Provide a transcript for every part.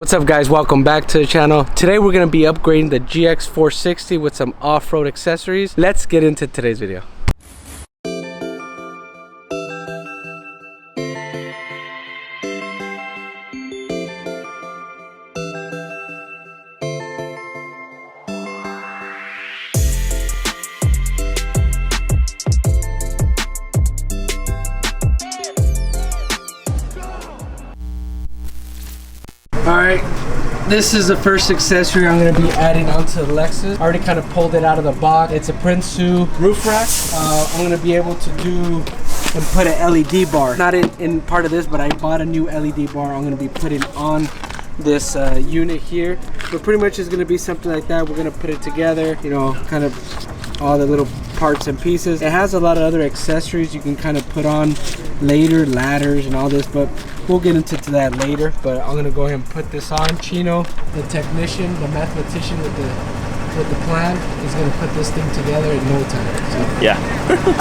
What's up guys, welcome back to the channel. Today we're going to be upgrading the GX460 with some off-road accessories. Let's get into today's video. Alright, this is the first accessory I'm going to be adding onto the Lexus. I already kind of pulled it out of the box. It's a Prinsu roof rack. I'm going to be able to do and put an LED bar. Not in part of this, but I bought a new LED bar I'm going to be putting on this unit here. But pretty much it's going to be something like that. We're going to put it together, you know, kind of all the little parts and pieces. It has a lot of other accessories you can kind of put on later, ladders and all this, but we'll get into that later. But I'm gonna go ahead and put this on. Chino, the technician, the mathematician with the plan, is gonna put this thing together in no time. So yeah.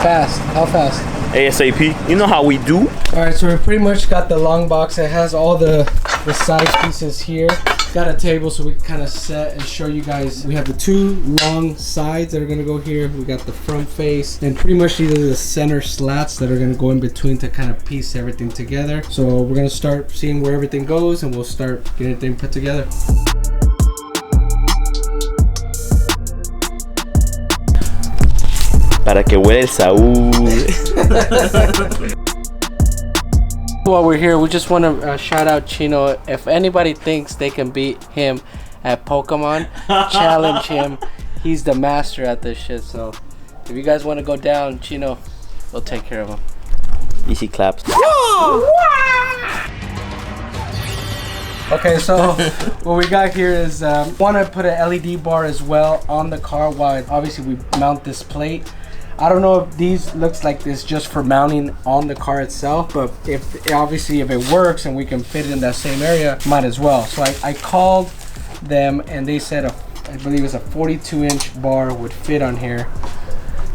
Fast. How fast? ASAP. You know how we do. All right, so we pretty much got the long box. It has all the side pieces here. Got a table so we can kind of set and show you guys. We have the two long sides that are going to go here. We got the front face, and pretty much these are the center slats that are going to go in between to kind of piece everything together. So we're going to start seeing where everything goes, and we'll start getting everything put together. Para que huele el Saul. While we're here, we just want to shout out Chino. If anybody thinks they can beat him at Pokemon, challenge him. He's the master at this shit. So if you guys want to go down, Chino, we'll take care of him. Easy claps. Okay, so what we got here is want to put an LED bar as well on the car while obviously we mount this plate. I don't know if these looks like this just for mounting on the car itself, but if obviously if it works and we can fit it in that same area, might as well. So I called them and they said I believe it's a 42-inch bar would fit on here,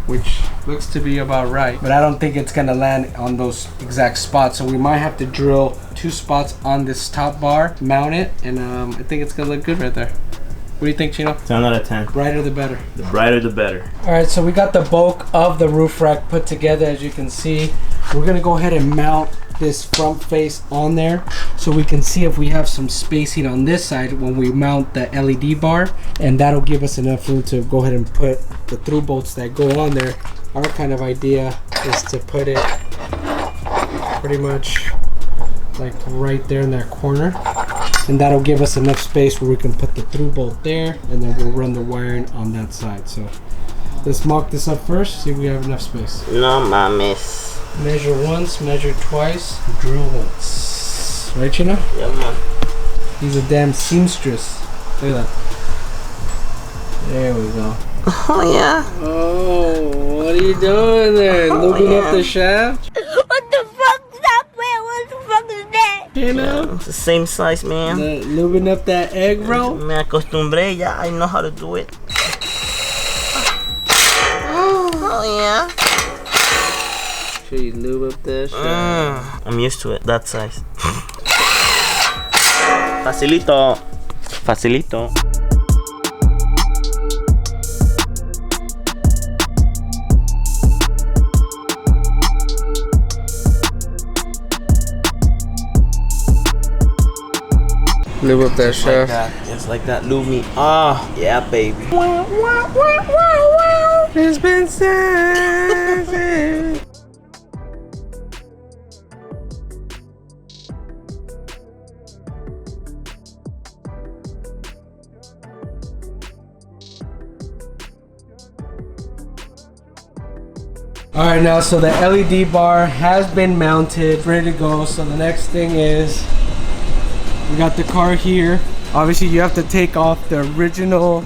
which looks to be about right, but I don't think it's gonna land on those exact spots. So we might have to drill 2 spots on this top bar, mount it, and I think it's gonna look good right there. What do you think, Chino? 10 out of 10. Brighter the better. The brighter the better. All right, so we got the bulk of the roof rack put together, as you can see. We're gonna go ahead and mount this front face on there so we can see if we have some spacing on this side when we mount the LED bar, and that'll give us enough room to go ahead and put the through bolts that go on there. Our kind of idea is to put it pretty much like right there in that corner, and that'll give us enough space where we can put the through bolt there, and then we'll run the wiring on that side. So let's mock this up first, see if we have enough space. No mames. Measure once, measure twice, drill once. Right, Chino? Yeah, man. He's a damn seamstress. Look at that. There we go. Oh, yeah. Oh, what are you doing there? Lubing up the shaft? What the fuck is that, man? What the fuck is that? You know? It's the same size, man. Lubing up that egg roll? Me acostumbré, ya. I know how to do it. Oh, yeah. Should you lube up that shaft? I'm used to it, that size. Facilito. Facilito. Lube up that shaft. Like that. Just like that. Lube me. Ah, yeah, baby. It's been said. All right, now so the LED bar has been mounted, ready to go. So the next thing is we got the car here. Obviously you have to take off the original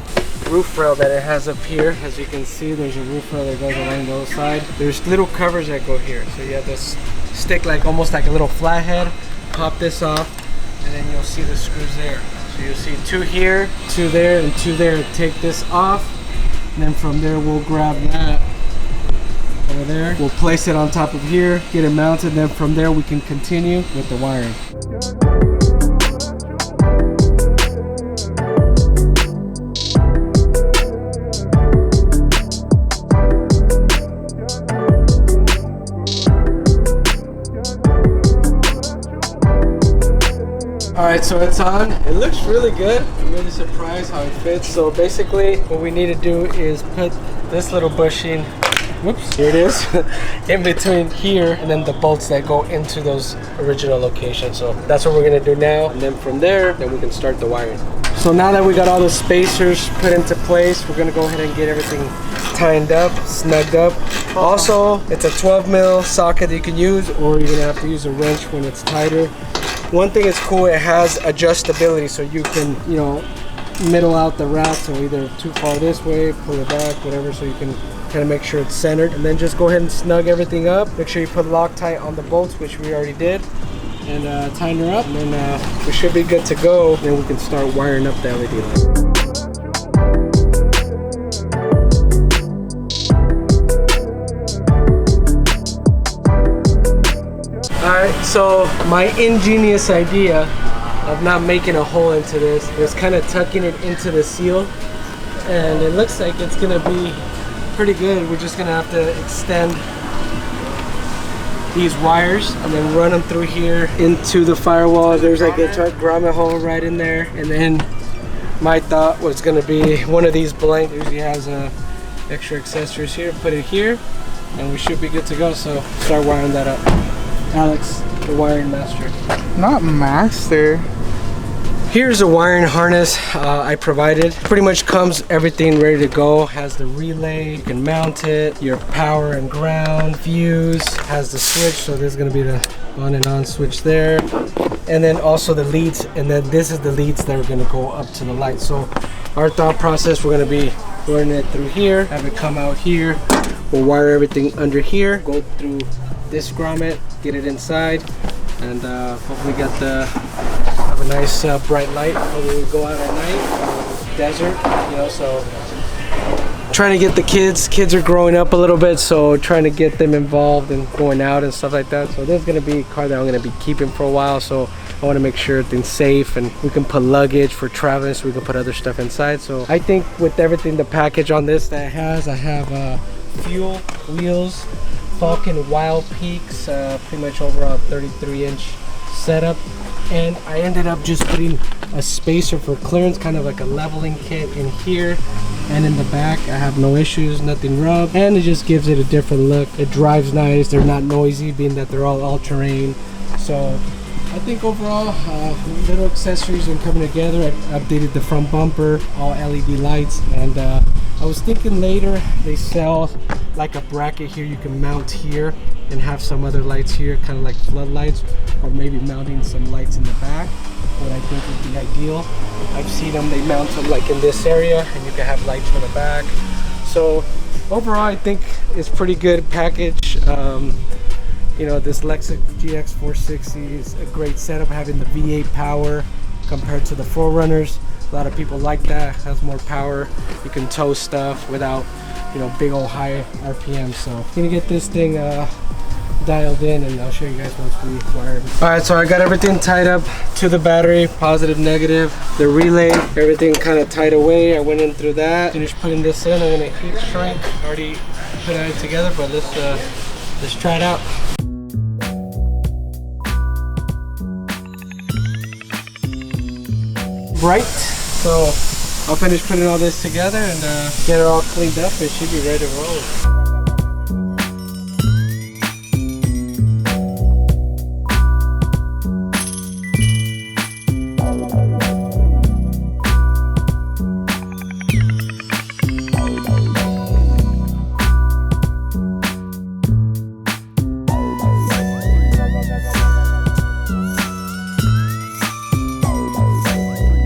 roof rail that it has up here. As you can see, there's a roof rail that goes along the other side. There's little covers that go here, so you have to stick like almost like a little flathead, pop this off, and then you'll see the screws there. So you'll see 2 here, 2 there, and 2 there. Take this off, and then from there we'll grab that over there. We'll place it on top of here, get it mounted, then from there we can continue with the wiring. Alright, so it's on. It looks really good. I'm really surprised how it fits. So basically what we need to do is put this little bushing, whoops, here it is, in between here and then the bolts that go into those original locations. So that's what we're gonna do now. And then from there, then we can start the wiring. So now that we got all the spacers put into place, we're gonna go ahead and get everything tightened up, snugged up. Also, it's a 12 mil socket that you can use, or you're gonna have to use a wrench when it's tighter. One thing is cool, it has adjustability, so you can, you know, middle out the rack, so either too far this way, pull it back, whatever, so you can kind of make sure it's centered. And then just go ahead and snug everything up. Make sure you put Loctite on the bolts, which we already did, and tighten her up, and then we should be good to go. Then we can start wiring up the LED light. Alright, so my ingenious idea of not making a hole into this is kind of tucking it into the seal, and it looks like it's gonna be pretty good. We're just gonna have to extend these wires and then run them through here into the firewall. There's like a grommet hole right in there, and then my thought was gonna be one of these blank usually has extra accessories here, put it here, and we should be good to go. So start wiring that up. Alex, the wiring master. Not master. Here's a wiring harness I provided. Pretty much comes everything ready to go. Has the relay, you can mount it, your power and ground, fuse, has the switch, so there's gonna be the on and on switch there. And then also the leads, and then this is the leads that are gonna go up to the light. So our thought process, we're gonna be running it through here, have it come out here. We'll wire everything under here, go through this grommet, get it inside, and hopefully get have a nice bright light when we go out at night, desert, you know. So trying to get the kids are growing up a little bit, so trying to get them involved and going out and stuff like that. So there's gonna be a car that I'm gonna be keeping for a while, so I want to make sure everything's safe and we can put luggage for traveling, so we can put other stuff inside. So I think with everything, the package on this that it has, I have fuel, wheels, Falcon Wild Peaks, pretty much overall 33-inch setup, and I ended up just putting a spacer for clearance, kind of like a leveling kit in here and in the back. I have no issues, nothing rubbed, and it just gives it a different look. It drives nice, they're not noisy being that they're all terrain. So I think overall, little accessories are coming together. I updated the front bumper, all LED lights, and I was thinking later they sell like a bracket here you can mount here and have some other lights here, kind of like floodlights, or maybe mounting some lights in the back, what I think would be ideal. I've seen them, they mount them like in this area, and you can have lights for the back. So overall, I think it's pretty good package. You know, this Lexus GX 460 is a great setup, having the V8 power compared to the 4Runners. A lot of people like that, has more power. You can tow stuff without, you know, big old high RPM. So I'm gonna get this thing dialed in, and I'll show you guys once we wire it. All right, so I got everything tied up to the battery, positive, negative, the relay, everything kind of tied away. I went in through that, finished putting this in. I'm gonna heat shrink, already put it together, but let's try it out. Bright, so I'll finish putting all this together and get it all cleaned up. It should be ready to roll.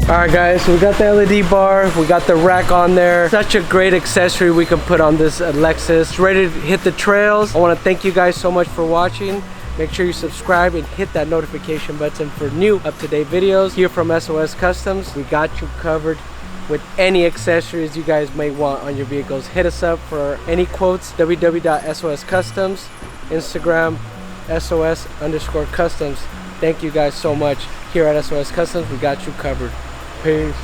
Alright guys, so we got the LED bar, we got the rack on there. Such a great accessory we can put on this Lexus. It's ready to hit the trails. I want to thank you guys so much for watching. Make sure you subscribe and hit that notification button for new up-to-date videos. Here from SOS Customz, we got you covered with any accessories you guys may want on your vehicles. Hit us up for any quotes, www.soscustomz, Instagram, SOS_Customz. Thank you guys so much. Here at SOS Customz, we got you covered. Peace.